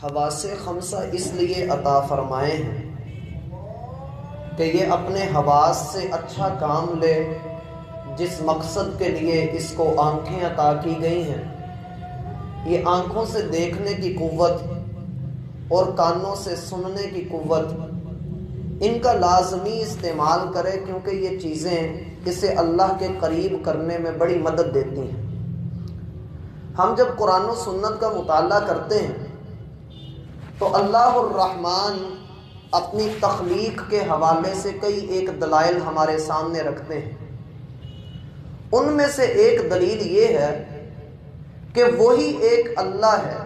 حواس خمسہ اس لیے عطا فرمائے ہیں کہ یہ اپنے حواس سے اچھا کام لے جس مقصد کے لیے اس کو آنکھیں عطا کی گئی ہیں۔ یہ آنکھوں سے دیکھنے کی قوت اور کانوں سے سننے کی قوت ان کا لازمی استعمال کرے، کیونکہ یہ چیزیں اسے اللہ کے قریب کرنے میں بڑی مدد دیتی ہیں۔ ہم جب قرآن و سنت کا مطالعہ کرتے ہیں تو اللہ الرحمن اپنی تخلیق کے حوالے سے کئی ایک دلائل ہمارے سامنے رکھتے ہیں۔ ان میں سے ایک دلیل یہ ہے کہ وہی ایک اللہ ہے،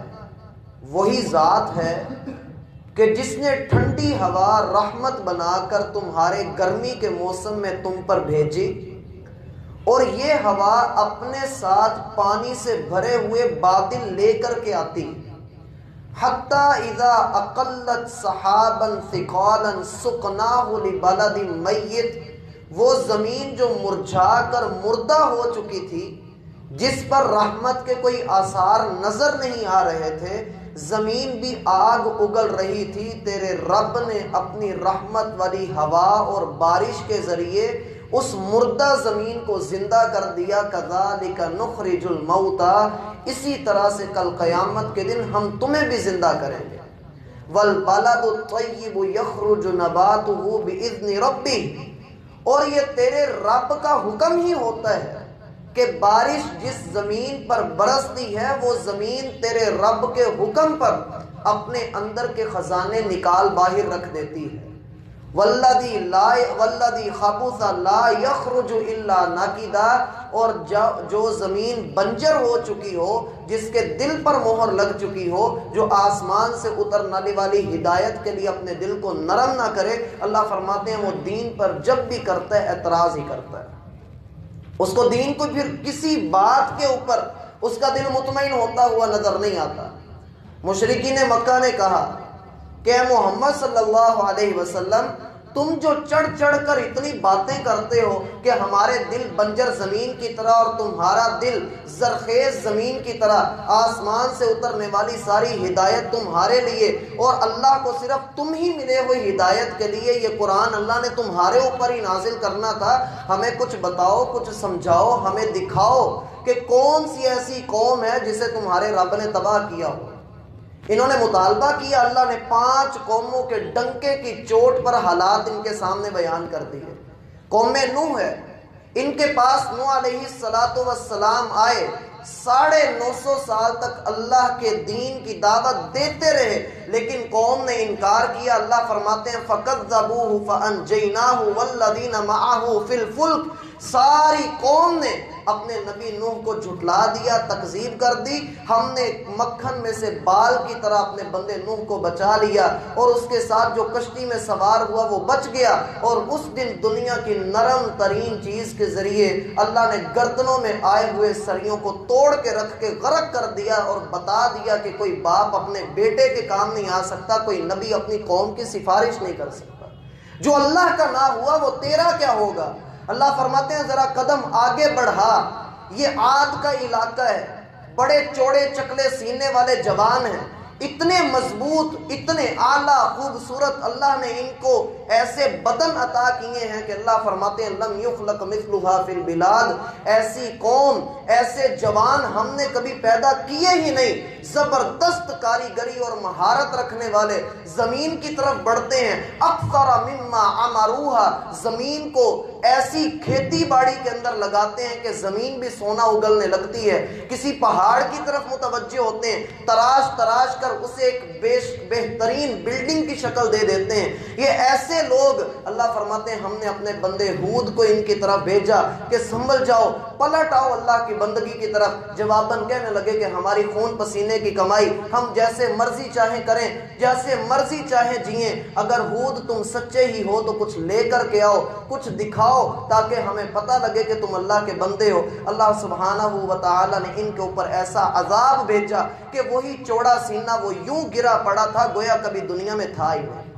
وہی ذات ہے کہ جس نے ٹھنڈی ہوا رحمت بنا کر تمہارے گرمی کے موسم میں تم پر بھیجی، اور یہ ہوا اپنے ساتھ پانی سے بھرے ہوئے بادل لے کر کے آتی، حتیٰ اذا اقلت سحابا ثقالا سقناہ لبلد میت، وہ زمین جو مرجھا کر مردہ ہو چکی تھی، جس پر رحمت کے کوئی آثار نظر نہیں آ رہے تھے، زمین بھی آگ اگل رہی تھی، تیرے رب نے اپنی رحمت والی ہوا اور بارش کے ذریعے اس مردہ زمین کو زندہ کر دیا۔ کذالک نخرج الموتى، اسی طرح سے کل قیامت کے دن ہم تمہیں بھی زندہ کریں گے۔ والبلد الطیب یخرج نباتہ باذن ربہ، اور یہ تیرے رب کا حکم ہی ہوتا ہے کہ بارش جس زمین پر برستی ہے وہ زمین تیرے رب کے حکم پر اپنے اندر کے خزانے نکال باہر رکھ دیتی ہے۔ والذی خبث لا یخرج الا نکدا، اور جو زمین بنجر ہو چکی ہو، جس کے دل پر مہر لگ چکی ہو، جو آسمان سے اترنے والی ہدایت کے لیے اپنے دل کو نرم نہ کرے، اللہ فرماتے ہیں وہ دین پر جب بھی کرتا ہے اعتراض ہی کرتا ہے۔ اس کو دین کو پھر کسی بات کے اوپر اس کا دل مطمئن ہوتا ہوا نظر نہیں آتا۔ مشرکین مکہ نے کہا کہ اے محمد صلی اللہ علیہ وسلم، تم جو چڑھ چڑھ کر اتنی باتیں کرتے ہو کہ ہمارے دل بنجر زمین کی طرح اور تمہارا دل زرخیز زمین کی طرح، آسمان سے اترنے والی ساری ہدایت تمہارے لیے اور اللہ کو صرف تم ہی ملے ہوئی ہدایت کے لیے یہ قرآن اللہ نے تمہارے اوپر ہی نازل کرنا تھا، ہمیں کچھ بتاؤ، کچھ سمجھاؤ، ہمیں دکھاؤ کہ کون سی ایسی قوم ہے جسے تمہارے رب نے تباہ کیا ہو۔ انہوں نے مطالبہ کیا، اللہ نے 5 قوموں کے ڈنکے کی چوٹ پر حالات ان کے سامنے بیان کر دیے۔ قوم نوح ہے، ان کے پاس نوح علیہ السلام آئے، 950 سال تک اللہ کے دین کی دعوت دیتے رہے، لیکن قوم نے انکار کیا۔ اللہ فرماتے ہیں فَكَذَّبُوهُ فَأَنْجَيْنَاهُ وَالَّذِينَ مَعَهُ فِي الْفُلْكِ، ساری قوم نے اپنے نبی نوح کو جھٹلا دیا، تکذیب کر دی، ہم نے مکھن میں سے بال کی طرح اپنے بندے نوح کو بچا لیا، اور اس کے ساتھ جو کشتی میں سوار ہوا وہ بچ گیا، اور اس دن دنیا کی نرم ترین چیز کے ذریعے اللہ نے گردنوں میں آئے ہوئے سریوں کو توڑ کے رکھ کے غرق کر دیا، اور بتا دیا کہ کوئی باپ اپنے بیٹے کے کام نہیں آ سکتا، کوئی نبی اپنی قوم کی سفارش نہیں کر سکتا، جو اللہ کا نہ ہوا وہ تیرا کیا ہوگا۔ اللہ فرماتے ہیں ذرا قدم آگے بڑھا، یہ عاد کا علاقہ ہے، بڑے چوڑے چکلے سینے والے جوان ہیں، اتنے مضبوط، اتنے اعلیٰ خوبصورت، اللہ نے ان کو ایسے بدن عطا کیے ہیں کہ اللہ فرماتے ہیں لم یخلق مثلھا فی البلاد، ایسی قوم، ایسے جوان ہم نے کبھی پیدا کیے ہی نہیں، زبردست کاریگری اور مہارت رکھنے والے، زمین کی طرف بڑھتے ہیں، اکثر مما عمروہا، زمین کو ایسی کھیتی باڑی کے اندر لگاتے ہیں کہ زمین بھی سونا اگلنے لگتی ہے، کسی پہاڑ کی طرف متوجہ ہوتے ہیں، تراش تراش کر اسے ایک بہترین بلڈنگ کی شکل دے دیتے ہیں۔ یہ ایسے لوگ، اللہ فرماتے ہیں ہم نے اپنے بندے ہود کو ان کی طرف بھیجا کہ سنبھل جاؤ، پلٹ آؤ اللہ کی بندگی کی طرف، جواباً کہنے لگے کہ ہماری خون پسینے کی کمائی، ہم جیسے مرضی چاہیں کریں، جیسے مرضی چاہیں جئیں، اگر ہود تم سچے ہی ہو تو کچھ لے کر کے آؤ، کچھ دکھاؤ تاکہ ہمیں پتہ لگے کہ تم اللہ کے بندے ہو۔ اللہ سبحانہ و تعالی نے ان کے اوپر ایسا عذاب بھیجا کہ وہی چوڑا سینہ وہ یوں گرا پڑا تھا گویا کبھی دنیا میں تھا ہی نہیں،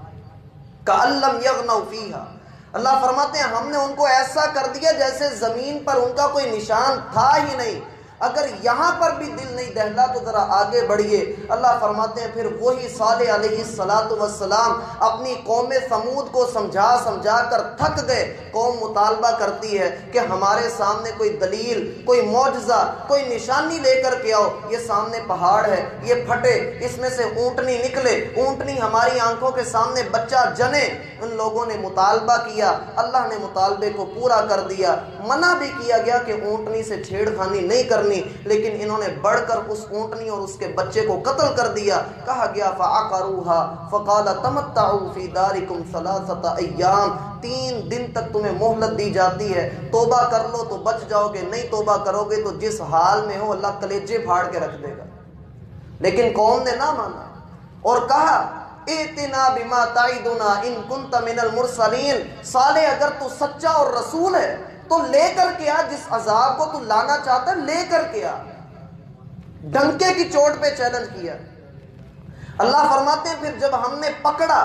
کأن لم یغنوا فیہا۔ اللہ فرماتے ہیں ہم نے ان کو ایسا کر دیا جیسے زمین پر ان کا کوئی نشان تھا ہی نہیں۔ اگر یہاں پر بھی دل نہیں دہلا تو ذرا آگے بڑھیے۔ اللہ فرماتے ہیں پھر وہی صالح علیہ السلام اپنی قوم سمود کو سمجھا کر تھک گئے۔ قوم مطالبہ کرتی ہے کہ ہمارے سامنے کوئی دلیل، کوئی معجزہ، کوئی نشانی لے کر کے آؤ۔ یہ سامنے پہاڑ ہے، یہ پھٹے، اس میں سے اونٹنی نکلے، اونٹنی ہماری آنکھوں کے سامنے بچہ جنے۔ ان لوگوں نے مطالبہ کیا، اللہ نے مطالبے کو پورا کر دیا۔ منع بھی کیا گیا کہ اونٹنی سے چھیڑ خانی نہیں کرنی، لیکن انہوں نے بڑھ کر اس اونٹنی اور اس کے بچے کو قتل کر دیا۔ کہا گیا فعقروها فقال تمتعوا فی دارکم 3 ایام، 3 دن تک تمہیں مہلت دی جاتی ہے، توبہ کر لو تو بچ جاؤ گے، نہیں توبہ کرو گے تو جس حال میں ہو اللہ کلیجے پھاڑ کے رکھ دے گا۔ لیکن قوم نے نہ مانا اور کہا ائتنا بما تعدنا ان کنت من المرسلین، صالح اگر تو سچا اور رسول ہے تو لے کر کے آ، جس عذاب کو تو لانا چاہتا ہے لے کر کے آ۔ ڈنکے کی چوٹ پہ چیلنج کیا۔ اللہ فرماتے ہیں پھر جب ہم نے پکڑا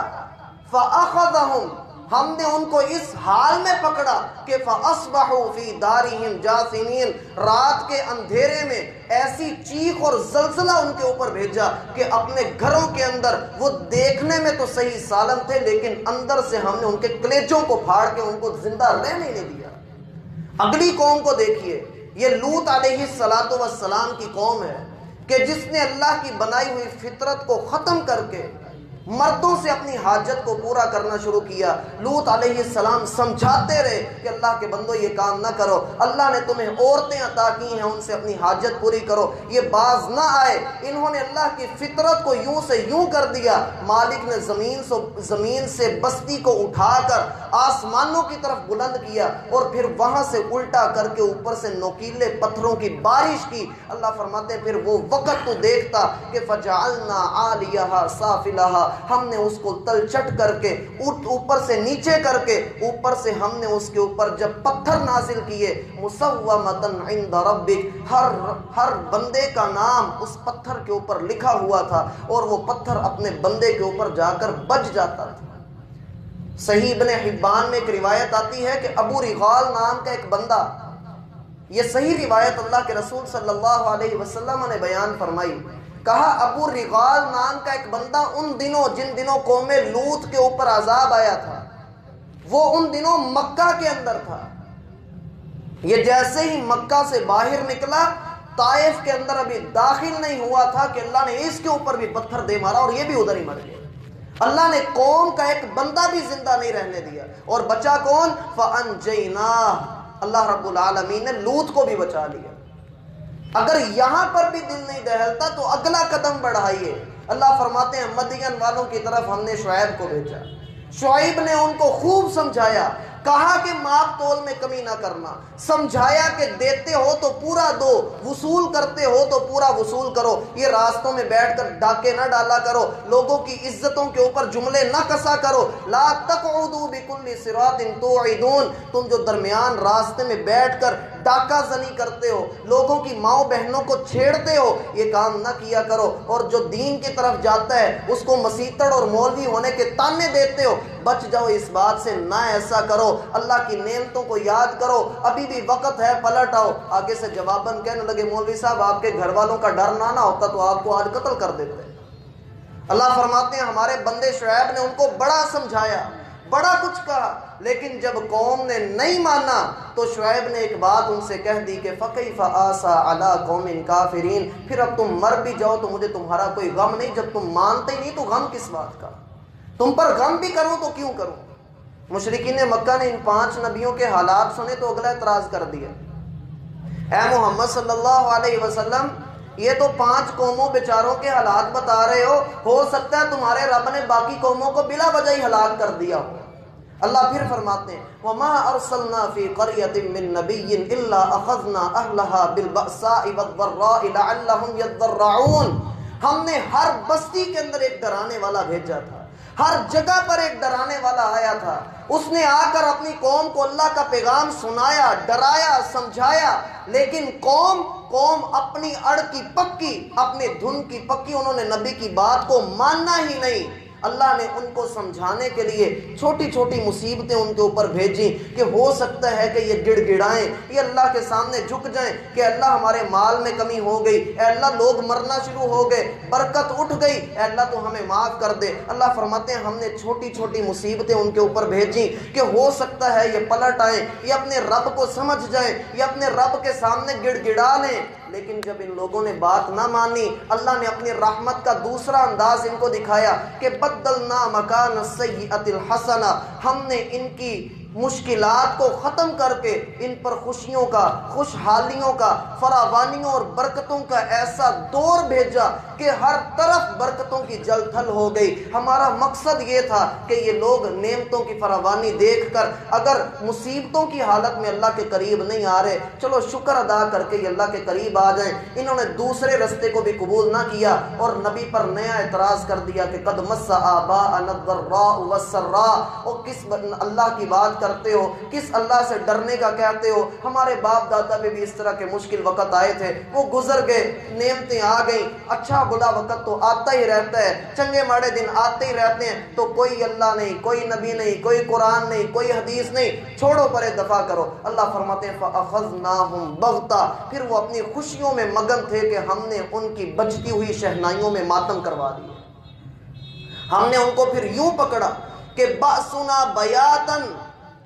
فاخذہم، ہم نے ان کو اس حال میں پکڑا کہ فاصبحوا فی دارہم جاثمین، رات کے اندھیرے میں ایسی چیخ اور زلزلہ ان کے اوپر بھیجا کہ اپنے گھروں کے اندر وہ دیکھنے میں تو صحیح سالم تھے لیکن اندر سے ہم نے ان کے کلیجوں کو پھاڑ کے ان کو زندہ رہنے نہیں دیا۔ اگلی قوم کو دیکھیے، یہ لوط علیہ السلام کی قوم ہے کہ جس نے اللہ کی بنائی ہوئی فطرت کو ختم کر کے مردوں سے اپنی حاجت کو پورا کرنا شروع کیا۔ لوط علیہ السلام سمجھاتے رہے کہ اللہ کے بندو یہ کام نہ کرو، اللہ نے تمہیں عورتیں عطا کی ہیں، ان سے اپنی حاجت پوری کرو۔ یہ باز نہ آئے، انہوں نے اللہ کی فطرت کو یوں سے یوں کر دیا۔ مالک نے زمین سے بستی کو اٹھا کر آسمانوں کی طرف بلند کیا اور پھر وہاں سے الٹا کر کے اوپر سے نوکیلے پتھروں کی بارش کی۔ اللہ فرماتے ہیں پھر وہ وقت تو دیکھتا کہ فجعلنا عالیہا سافلہا، ہم نے اس کو تلچٹ کر کے اوپر سے نیچے کر کے اوپر سے ہم نے اس کے اوپر جب پتھر نازل کیے، مسومۃ عند ربک، ہر بندے کا نام اس پتھر کے اوپر لکھا ہوا تھا اور وہ پتھر اپنے بندے کے اوپر جا کر بج جاتا تھا۔ صحیح ابن حبان میں ایک روایت آتی ہے کہ ابو رغال نام کا ایک بندہ، یہ صحیح روایت اللہ کے رسول صلی اللہ علیہ وسلم نے بیان فرمائی، کہا ابو رغال نام کا ایک بندہ ان دنوں جن دنوں قوم لوط کے اوپر عذاب آیا تھا، وہ ان دنوں مکہ کے اندر تھا۔ یہ جیسے ہی مکہ سے باہر نکلا، طائف کے اندر ابھی داخل نہیں ہوا تھا کہ اللہ نے اس کے اوپر بھی پتھر دے مارا اور یہ بھی ادھر ہی مر گیا۔ اللہ نے قوم کا ایک بندہ بھی زندہ نہیں رہنے دیا، اور بچا کون؟ فَأَنْجَيْنَاهُ، اللہ رب العالمین نے لوط کو بھی بچا لیا۔ اگر یہاں پر بھی دل نہیں دہلتا تو اگلا قدم بڑھائیے۔ اللہ فرماتے ہیں مدین والوں کی طرف ہم نے شعیب کو بھیجا، شعیب نے ان کو خوب سمجھایا، کہا کہ ماپ تول میں کمی نہ کرنا، سمجھایا کہ دیتے ہو تو پورا دو، وصول کرتے ہو تو پورا وصول کرو، یہ راستوں میں بیٹھ کر ڈاکے نہ ڈالا کرو، لوگوں کی عزتوں کے اوپر جملے نہ کسا کرو، لا تقعدوا بكل صراط توعدون، تم جو درمیان راستے میں بیٹھ کر ڈاکہ زنی کرتے ہو، لوگوں کی ماؤں بہنوں کو چھیڑتے ہو، یہ کام نہ کیا کرو، اور جو دین کی طرف جاتا ہے اس کو مسیتڑ اور مولوی ہونے کے تانے دیتے ہو، بچ جاؤ اس بات سے، نہ ایسا کرو، اللہ کی نعمتوں کو یاد کرو، ابھی بھی وقت ہے، پلٹ آؤ۔ آگے سے جواباً کہنے لگے مولوی صاحب آپ کے گھر والوں کا ڈر نہ ہوتا تو آپ کو آج قتل کر دیتے۔ اللہ فرماتے ہیں ہمارے بندے شعیب نے ان کو بڑا سمجھایا، بڑا کچھ کہا، لیکن جب قوم نے نہیں مانا تو شعیب نے ایک بات ان سے کہہ دی کہ فَكَيْفَ آسَىٰ عَلَىٰ قَوْمٍ كَافِرِينَ، پھر اب تم مر بھی جاؤ تو مجھے تمہارا کوئی غم نہیں، جب تم مانتے ہی نہیں تو غم کس بات کا، تم پر غم بھی کروں تو کیوں کروں۔ مشرکین مکہ نے ان 5 نبیوں کے حالات سنے تو اگلا اعتراض کر دیا، اے محمد صلی اللہ علیہ وسلم یہ تو 5 قوموں بیچاروں کے حالات بتا رہے ہو سکتا ہے تمہارے رب نے باقی قوموں کو بلا وجہ ہی ہلاک کر دیا ہو۔ اللہ پھر فرماتے ہیں وَمَا أَرْسَلْنَا فِي قَرْيَةٍ مِّن نَبِيٍّ إِلَّا أَخَذْنَا أَهْلَهَا بِالْبَأْسَاءِ وَالضَّرَّاءِ لَعَلَّهُمْ يَضَّرَّعُونَ، ہم نے ہر بستی کے اندر ایک ڈرانے والا بھیجا تھا، ہر جگہ پر ایک ڈرانے والا آیا تھا، اس نے آ کر اپنی قوم کو اللہ کا پیغام سنایا، ڈرایا، سمجھایا، لیکن قوم اپنی اڑ کی پکی، اپنے دھن کی پکی، انہوں نے نبی کی بات کو ماننا ہی نہیں۔ اللہ نے ان کو سمجھانے کے لیے چھوٹی چھوٹی مصیبتیں ان کے اوپر بھیجی کہ ہو سکتا ہے کہ یہ گڑ گڑائیں، یہ اللہ کے سامنے جھک جائیں کہ اللہ ہمارے مال میں کمی ہو گئی، اے اللہ لوگ مرنا شروع ہو گئے، برکت اٹھ گئی، اے اللہ تو ہمیں معاف کر دے۔ اللہ فرماتے ہیں ہم نے چھوٹی چھوٹی مصیبتیں ان کے اوپر بھیجی کہ ہو سکتا ہے یہ پلٹ آئیں، یہ اپنے رب کو سمجھ جائیں، یہ اپنے رب کے سامنے گڑ گڑا لیں۔ لیکن جب ان لوگوں نے بات نہ مانی، اللہ نے اپنی رحمت کا دوسرا انداز ان کو دکھایا کہ بدلنا مکان السیئۃ الحسنہ، ہم نے ان کی مشکلات کو ختم کر کے ان پر خوشیوں کا، خوشحالیوں کا، فراوانیوں اور برکتوں کا ایسا دور بھیجا کہ ہر طرف برکتوں کی جل تھل ہو گئی۔ ہمارا مقصد یہ تھا کہ یہ لوگ نعمتوں کی فراوانی دیکھ کر اگر مصیبتوں کی حالت میں اللہ کے قریب نہیں آ رہے، چلو شکر ادا کر کے یہ اللہ کے قریب آ جائیں۔ انہوں نے دوسرے رستے کو بھی قبول نہ کیا اور نبی پر نیا اعتراض کر دیا کہ قد مس آباءنا الضراء والسراء، اور کس اللہ کی بات کرتے ہو، کس اللہ سے ڈرنے کا کہتے ہو؟ ہمارے باپ دادا پہ بھی اس طرح کے مشکل وقت آئے تھے، وہ گزر گئے، نعمتیں آ گئیں، اچھا بلا وقت تو آتا ہی رہتا ہے، چنگے ماڑے دن آتے ہی رہتے ہیں، تو کوئی اللہ نہیں، کوئی نبی نہیں، کوئی قرآن نہیں، کوئی حدیث نہیں، چھوڑو پرے دفع کرو۔ اللہ فرماتے ہیں فَأَخَذْنَاهُمْ بَغْتَةً، پھر وہ اپنی خوشیوں میں مگن تھے کہ ہم نے ان کی بجتی ہوئی شہنائیوں میں ماتم کروا دیے۔ ہم نے ان کو پھر یوں پکڑا کہ بَأْسُنَا بَيَاتًا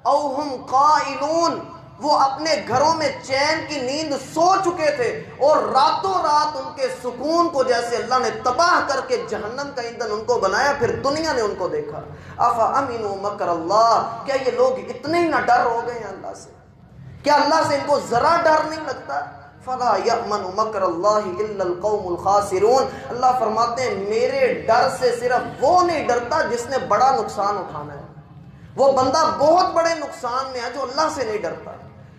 او ہم قائلون، وہ اپنے گھروں میں چین کی نیند سو چکے تھے اور راتوں رات ان کے سکون کو جیسے اللہ نے تباہ کر کے جہنم کا ایندھن ان کو بنایا، پھر دنیا نے ان کو دیکھا۔ افامنوا مکر اللہ، کیا یہ لوگ اتنے ہی نہ ڈر ہو گئے ہیں اللہ سے؟ کیا اللہ سے ان کو ذرا ڈر نہیں لگتا؟ فلا یأمن مکر اللہ الا القوم الخاسرون، اللہ فرماتے ہیں میرے ڈر سے صرف وہ نہیں ڈرتا جس نے بڑا نقصان اٹھانا ہے۔ وہ بندہ بہت بڑے نقصان میں ہے جو اللہ سے نہیں ڈرتا،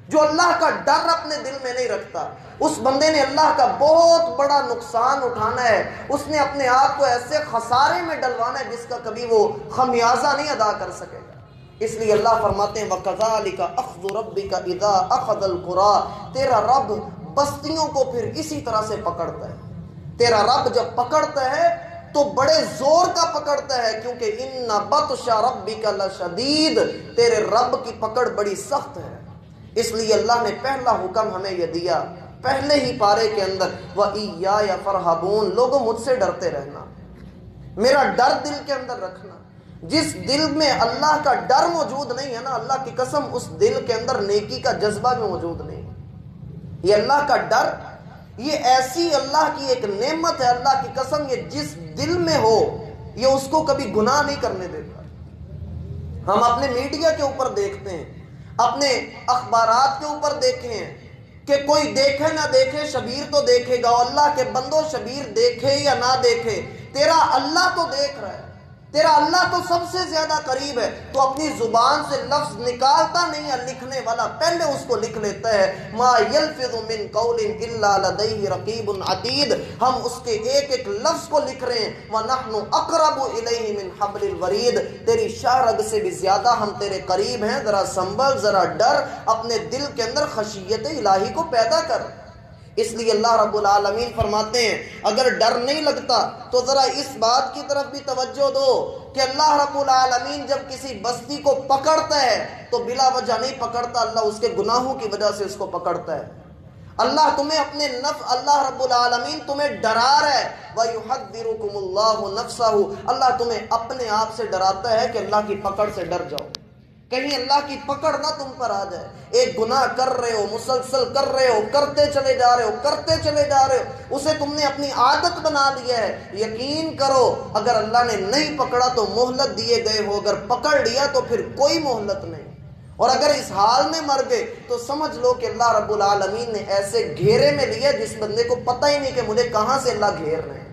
جو اللہ کا ڈر اپنے دل میں نہیں رکھتا۔ اس بندے نے اللہ کا بہت بڑا نقصان اٹھانا ہے، اس نے اپنے آپ کو ایسے خسارے میں ڈلوانا ہے جس کا کبھی وہ خمیازہ نہیں ادا کر سکے گا۔ اس لیے اللہ فرماتے ہیں وَكَذَلِكَ أَخْذُ رَبِّكَ إِذَا أَخَذَ الْقُرَىٰ، تیرا رب بستیوں کو پھر اسی طرح سے پکڑتا ہے۔ تیرا رب جب پکڑتا ہے تو بڑے زور کا پکڑتا ہے، کیونکہ ان بطش ربک لشدید، تیرے رب کی پکڑ بڑی سخت ہے۔ اس لیے اللہ نے پہلا حکم ہمیں یہ دیا پہلے ہی پارے کے اندر، وَإِيَّايَ فَارْهَبُونَ، لوگوں مجھ سے ڈرتے رہنا، میرا ڈر دل کے اندر رکھنا۔ جس دل میں اللہ کا ڈر موجود نہیں ہے نا، اللہ کی قسم اس دل کے اندر نیکی کا جذبہ بھی موجود نہیں۔ یہ اللہ کا ڈر، یہ ایسی اللہ کی ایک نعمت ہے، اللہ کی قسم، یہ جس دل میں ہو یہ اس کو کبھی گناہ نہیں کرنے دیتا۔ ہم اپنے میڈیا کے اوپر دیکھتے ہیں، اپنے اخبارات کے اوپر دیکھیں کہ کوئی دیکھے نہ دیکھے شبیر تو دیکھے گا، اللہ کے بندوں شبیر دیکھے یا نہ دیکھے تیرا اللہ تو دیکھ رہا ہے، تیرا اللہ تو سب سے زیادہ قریب ہے۔ تو اپنی زبان سے لفظ نکالتا نہیں ہے، لکھنے والا پہلے اس کو لکھ لیتا ہے۔ ما یلفظ من قول الا لدیہ رقیب عتید، ہم اس کے ایک ایک لفظ کو لکھ رہے ہیں۔ ونحن اقرب الیہ من حبل الورید، تیری شاہ رگ سے بھی زیادہ ہم تیرے قریب ہیں، ذرا سنبھل، ذرا ڈر، اپنے دل کے اندر خشیت الہی کو پیدا کر۔ اس لیے اللہ رب العالمین فرماتے ہیں اگر ڈر نہیں لگتا تو ذرا اس بات کی طرف بھی توجہ دو کہ اللہ رب العالمین جب کسی بستی کو پکڑتا ہے تو بلا وجہ نہیں پکڑتا، اللہ اس کے گناہوں کی وجہ سے اس کو پکڑتا ہے۔ اللہ تمہیں اپنے نفس، اللہ رب العالمین تمہیں ڈرا رہا ہے، وَيُحَذِّرُكُمُ اللَّهُ نَفْسَهُ، اللہ تمہیں اپنے آپ سے ڈراتا ہے کہ اللہ کی پکڑ سے ڈر جاؤ، کہیں اللہ کی پکڑ نہ تم پر آ جائے۔ ایک گناہ کر رہے ہو، مسلسل کر رہے ہو، کرتے چلے جا رہے ہو، کرتے چلے جا رہے ہو، اسے تم نے اپنی عادت بنا لیا ہے، یقین کرو اگر اللہ نے نہیں پکڑا تو مہلت دیے گئے ہو، اگر پکڑ لیا تو پھر کوئی مہلت نہیں، اور اگر اس حال میں مر گئے تو سمجھ لو کہ اللہ رب العالمین نے ایسے گھیرے میں لیا جس بندے کو پتہ ہی نہیں کہ مجھے کہاں سے اللہ گھیر رہے ہیں۔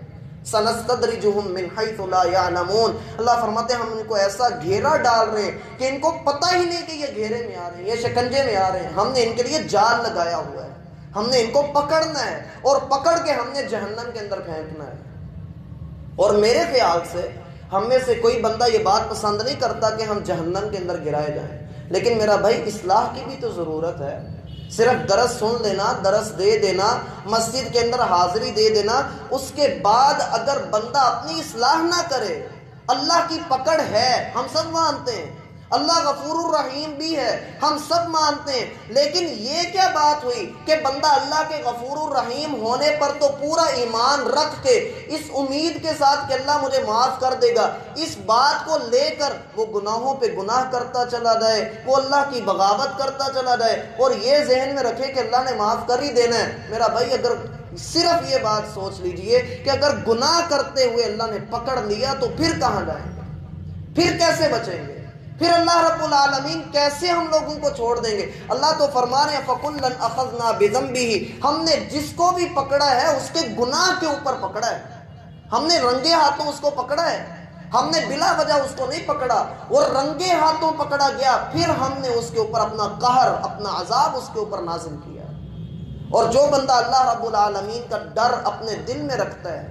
سنستدرجہم من حیث لا یعلمون، اللہ فرماتے ہیں ہم ان کو ایسا گھیرا ڈال رہے ہیں کہ ان کو پتہ ہی نہیں کہ یہ گھیرے میں آ رہے ہیں، یہ شکنجے میں آ رہے ہیں، ہم نے ان کے لیے جال لگایا ہوا ہے، ہم نے ان کو پکڑنا ہے اور پکڑ کے ہم نے جہنم کے اندر پھینکنا ہے۔ اور میرے خیال سے ہم میں سے کوئی بندہ یہ بات پسند نہیں کرتا کہ ہم جہنم کے اندر گرائے جائیں، لیکن میرا بھائی اصلاح کی بھی تو ضرورت ہے۔ صرف درس سن لینا، درس دے دینا، مسجد کے اندر حاضری دے دینا، اس کے بعد اگر بندہ اپنی اصلاح نہ کرے اللہ کی پکڑ ہے، ہم سب مانتے ہیں، اللہ غفور الرحیم بھی ہے، ہم سب مانتے ہیں، لیکن یہ کیا بات ہوئی کہ بندہ اللہ کے غفور الرحیم ہونے پر تو پورا ایمان رکھ کے اس امید کے ساتھ کہ اللہ مجھے معاف کر دے گا، اس بات کو لے کر وہ گناہوں پہ گناہ کرتا چلا جائے، وہ اللہ کی بغاوت کرتا چلا جائے، اور یہ ذہن میں رکھے کہ اللہ نے معاف کر ہی دینا ہے۔ میرا بھائی اگر صرف یہ بات سوچ لیجئے کہ اگر گناہ کرتے ہوئے اللہ نے پکڑ لیا تو پھر کہاں جائیں گے، پھر کیسے بچیں گے، پھر اللہ رب العالمین کیسے ہم لوگوں کو چھوڑ دیں گے؟ اللہ تو فرما رہے ہیں فَكُلًّا أَخَذْنَا بِذَنبِهِ، ہم نے جس کو بھی پکڑا ہے اس کے گناہ کے اوپر پکڑا ہے، ہم نے رنگے ہاتھوں اس کو پکڑا ہے، ہم نے بلا وجہ اس کو نہیں پکڑا، اور رنگے ہاتھوں پکڑا گیا، پھر ہم نے اس کے اوپر اپنا قہر، اپنا عذاب اس کے اوپر نازل کیا۔ اور جو بندہ اللہ رب العالمین کا ڈر اپنے دل میں رکھتا ہے،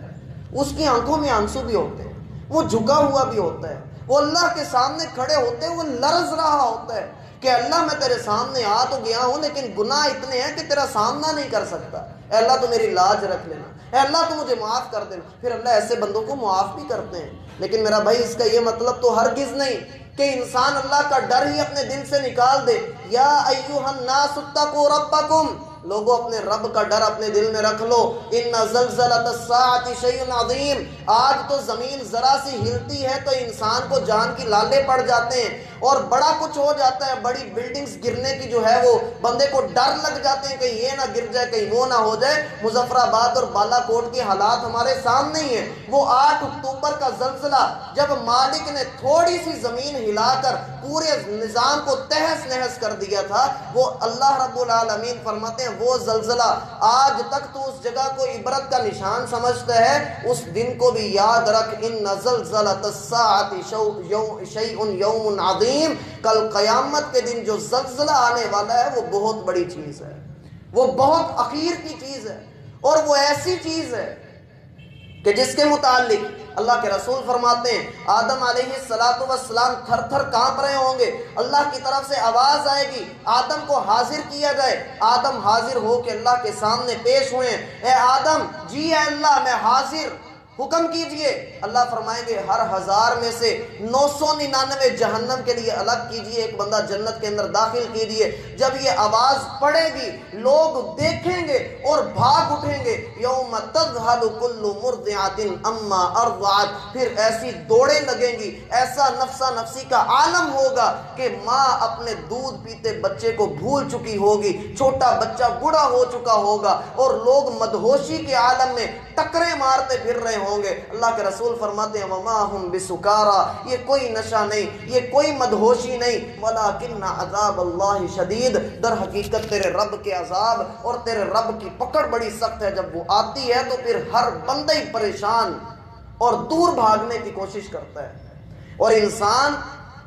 اس کی آنکھوں میں آنسو بھی ہوتے ہیں، وہ جھکا ہوا بھی ہوتا ہے، وہ اللہ کے سامنے کھڑے ہوتے ہوئے لرز رہا ہوتا ہے کہ اللہ میں تیرے سامنے آ تو گیا ہوں لیکن گناہ اتنے ہیں کہ تیرا سامنا نہیں کر سکتا، اے اللہ تو میری لاج رکھ لینا، اے اللہ تو مجھے معاف کر دینا۔ پھر اللہ ایسے بندوں کو معاف بھی کرتے ہیں، لیکن میرا بھائی اس کا یہ مطلب تو ہرگز نہیں کہ انسان اللہ کا ڈر ہی اپنے دل سے نکال دے۔ یا ایھا الناس اتقوا ربکم، لوگوں اپنے رب کا ڈر اپنے دل میں رکھ لو۔ ان زلزلۃ الساعۃ شیء عظیم، آج تو زمین ذرا سی ہلتی ہے تو انسان کو جان کی لالے پڑ جاتے ہیں، اور بڑا کچھ ہو جاتا ہے، بڑی بلڈنگز گرنے کی جو ہے وہ بندے کو ڈر لگ جاتے ہیں، کہیں یہ نہ گر جائے، کہیں وہ نہ ہو جائے۔ مظفر آباد اور بالا کوٹ کے حالات ہمارے سامنے ہی ہیں۔ وہ 8 اکتوبر کا زلزلہ جب مالک نے تھوڑی سی زمین ہلا کر پورے نظام کو تہس نہس کر دیا تھا، وہ اللہ رب العالمین فرماتے ہیں وہ زلزلہ آج تک تو اس جگہ کو عبرت کا نشان سمجھتا ہے، اس دن کو بھی یاد رکھ۔ ان زلزلۃ الساعۃ شیء یوم عظیم، کل قیامت کے دن جو زلزلہ آنے والا ہے وہ بہت بڑی چیز ہے، وہ بہت اخیر کی چیز ہے، اور وہ ایسی چیز ہے کہ جس کے متعلق اللہ کے رسول فرماتے ہیں آدم علیہ السلام تھر تھر کانپ رہے ہوں گے، اللہ کی طرف سے آواز آئے گی آدم کو حاضر کیا جائے، آدم حاضر ہو کے اللہ کے سامنے پیش ہوئے، اے آدم جی اے اللہ میں حاضر، حکم کیجئے۔ اللہ فرمائیں گے ہر 1000 میں سے 999 جہنم کے لیے الگ کیجئے، ایک بندہ جنت کے اندر داخل کیجئے۔ جب یہ آواز پڑے گی لوگ دیکھیں گے اور بھاگ اٹھیں گے، یوم تذہل کل مرضعۃ اما ارضعت، پھر ایسی دوڑیں لگیں گی، ایسا نفسا نفسی کا عالم ہوگا کہ ماں اپنے دودھ پیتے بچے کو بھول چکی ہوگی، چھوٹا بچہ بوڑھا ہو چکا ہوگا، اور لوگ مدہوشی کے عالم میں ٹکرے مارتے پھر رہے ہوں گے۔ اللہ کے رسول فرماتے ہیں وما ہم بسکارا، یہ کوئی نشہ نہیں، یہ کوئی مدہوشی نہیں، ولکن عذاب اللہ شدید، در حقیقت تیرے رب کے عذاب اور تیرے رب کی پکڑ بڑی سخت ہے۔ جب وہ آتی ہے تو پھر ہر بندہ ہی پریشان اور دور بھاگنے کی کوشش کرتا ہے، اور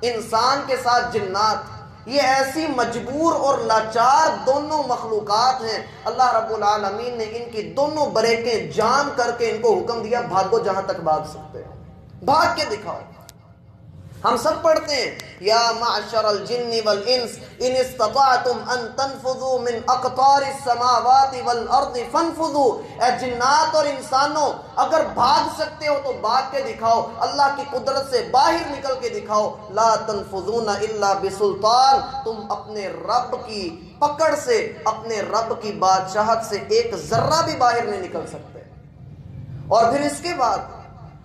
انسان کے ساتھ جنات، یہ ایسی مجبور اور لاچار دونوں مخلوقات ہیں، اللہ رب العالمین نے ان کی دونوں بریکیں جام کر کے ان کو حکم دیا بھاگو جہاں تک بھاگ سکتے ہو، بھاگ کے دکھاؤ۔ ہم سب پڑھتے ہیں یا معشر الجن والانس ان استطعتم ان تنفذوا من اقطار السماوات والارض فانفذوا، اے جنات اور انسانوں اگر بھاگ سکتے ہو تو بھاگ کے دکھاؤ، اللہ کی قدرت سے باہر نکل کے دکھاؤ۔ لا تنفذون الا بسلطان، تم اپنے رب کی پکڑ سے، اپنے رب کی بادشاہت سے ایک ذرہ بھی باہر نہیں نکل سکتے۔ اور پھر اس کے بعد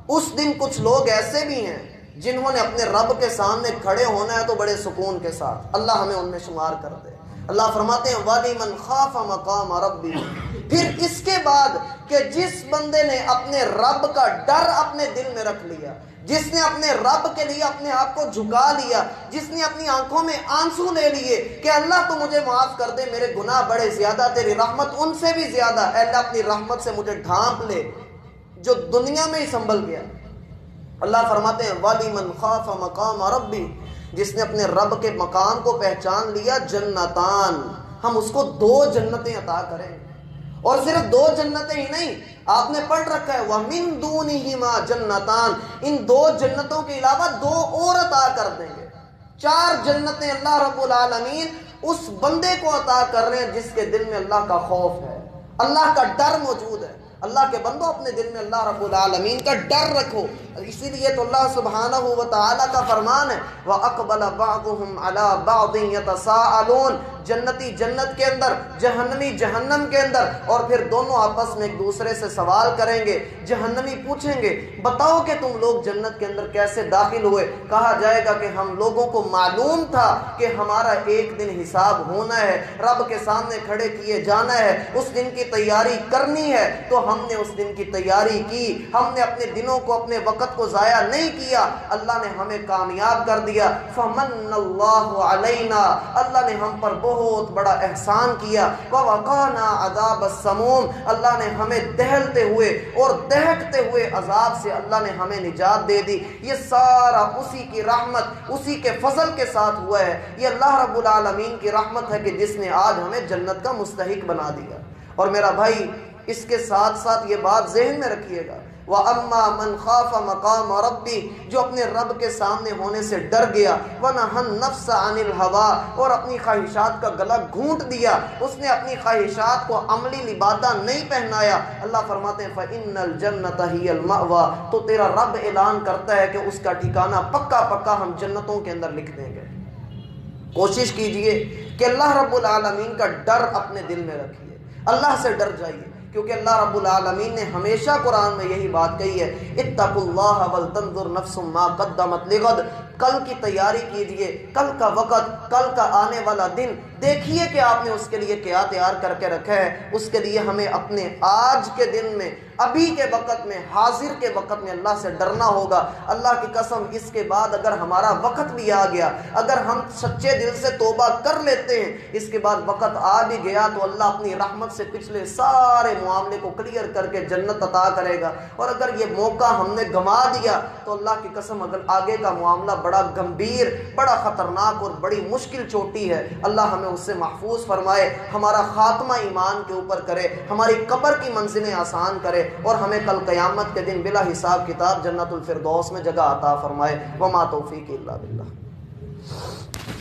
اس دن کچھ لوگ ایسے بھی ہیں جنہوں نے اپنے رب کے سامنے کھڑے ہونا ہے تو بڑے سکون کے ساتھ، اللہ ہمیں ان میں شمار کر دے۔ اللہ فرماتے ہیں وَلِمَنْ خَافَ مَقَامَ رَبِّهِ، پھر اس کے بعد کہ جس بندے نے اپنے رب کا ڈر اپنے دل میں رکھ لیا، جس نے اپنے رب کے لیے اپنے آپ کو جھکا لیا، جس نے اپنی آنکھوں میں آنسو لے لیے کہ اللہ تو مجھے معاف کر دے، میرے گناہ بڑے زیادہ، تیری رحمت ان سے بھی زیادہ، اے اللہ اپنی رحمت سے مجھے ڈھانپ لے، جو دنیا میں ہی سنبھل گیا۔ اللہ فرماتے ہیں وَلِمَنْ خَافَ مَقَامَ رَبِّهِ، جس نے اپنے رب کے مقام کو پہچان لیا، جنتان، ہم اس کو 2 جنتیں عطا کریں گے، اور صرف 2 جنتیں ہی نہیں، آپ نے پڑھ رکھا ہے وَمِن دُونِهِمَا جَنَّتَانِ، ان 2 جنتوں کے علاوہ 2 اور عطا کر دیں گے۔ 4 جنتیں اللہ رب العالمین اس بندے کو عطا کر رہے ہیں جس کے دل میں اللہ کا خوف ہے، اللہ کا ڈر موجود ہے۔ اللہ کے بندوں اپنے دل میں اللہ رب العالمین کا ڈر رکھو، اسی لیے تو اللہ سبحانہ و تعالیٰ کا فرمان ہے وَأَقْبَلَ بَعْضُهُمْ عَلَى بَعْضٍ يَتَسَاءَلُونَ، جنتی جنت کے اندر، جہنمی جہنم کے اندر، اور پھر دونوں آپس میں ایک دوسرے سے سوال کریں گے۔ جہنمی پوچھیں گے بتاؤ کہ تم لوگ جنت کے اندر کیسے داخل ہوئے؟ کہا جائے گا کہ ہم لوگوں کو معلوم تھا کہ ہمارا ایک دن حساب ہونا ہے، رب کے سامنے کھڑے کیے جانا ہے، اس دن کی تیاری کرنی ہے، تو ہم نے اس دن کی تیاری کی، ہم نے اپنے دنوں کو، اپنے وقت کو ضائع نہیں کیا، اللہ نے ہمیں کامیاب کر دیا۔ فمن اللہ علینا، اللہ نے ہم پر بہت بڑا احسان کیا۔ ووقانا عذاب السموم، اللہ نے ہمیں دہلتے ہوئے اور دہکتے ہوئے عذاب سے اللہ نے ہمیں نجات دے دی۔ یہ سارا اسی کی رحمت، اسی کے فضل کے ساتھ ہوا ہے۔ یہ اللہ رب العالمین کی رحمت ہے کہ جس نے آج ہمیں جنت کا مستحق بنا دیا۔ اور میرا بھائی اس کے ساتھ ساتھ یہ بات ذہن میں رکھیے گا، وَأَمَّا مَنْ خَافَ مَقَامَ رَبِّهِ، جو اپنے رب کے سامنے ہونے سے ڈر گیا، وَنَهَى النَّفْسَ عَنِ الْهَوَىٰ، اور اپنی خواہشات کا گلا گھونٹ دیا، اس نے اپنی خواہشات کو عملی لبادہ نہیں پہنایا، اللہ فرماتے ہیں فَإِنَّ الْجَنَّةَ هِيَ الْمَأْوَىٰ، تو تیرا رب اعلان کرتا ہے کہ اس کا ٹھکانہ پکا پکا ہم جنتوں کے اندر لکھ دیں گے۔ کوشش کیجئے کہ اللہ رب العالمین کا ڈر اپنے دل میں رکھیے، اللہ سے ڈر جائیے، کیونکہ اللہ رب العالمین نے ہمیشہ قرآن میں یہی بات کہی ہے اتقوا اللہ ولتنظر نفس ما قدمت لغد، کل کی تیاری کیجئے، کل کا وقت، کل کا آنے والا دن دیکھیے کہ آپ نے اس کے لیے کیا تیار کر کے رکھا ہے۔ اس کے لیے ہمیں اپنے آج کے دن میں، ابھی کے وقت میں، حاضر کے وقت میں اللہ سے ڈرنا ہوگا۔ اللہ کی قسم اس کے بعد اگر ہمارا وقت بھی آ گیا، اگر ہم سچے دل سے توبہ کر لیتے ہیں، اس کے بعد وقت آ بھی گیا تو اللہ اپنی رحمت سے پچھلے سارے معاملے کو کلیئر کر کے جنت عطا کرے گا۔ اور اگر یہ موقع ہم نے گنوا دیا تو اللہ کی قسم اگر آگے کا معاملہ بڑا گمبھیر، بڑا خطرناک اور بڑی مشکل چوٹی ہے، اللہ ہمیں اس سے محفوظ فرمائے، ہمارا خاتمہ ایمان کے اوپر کرے، ہماری قبر کی منزلیں آسان کرے، اور ہمیں کل قیامت کے دن بلا حساب کتاب جنت الفردوس میں جگہ عطا فرمائے۔ وما توفیق الا باللہ۔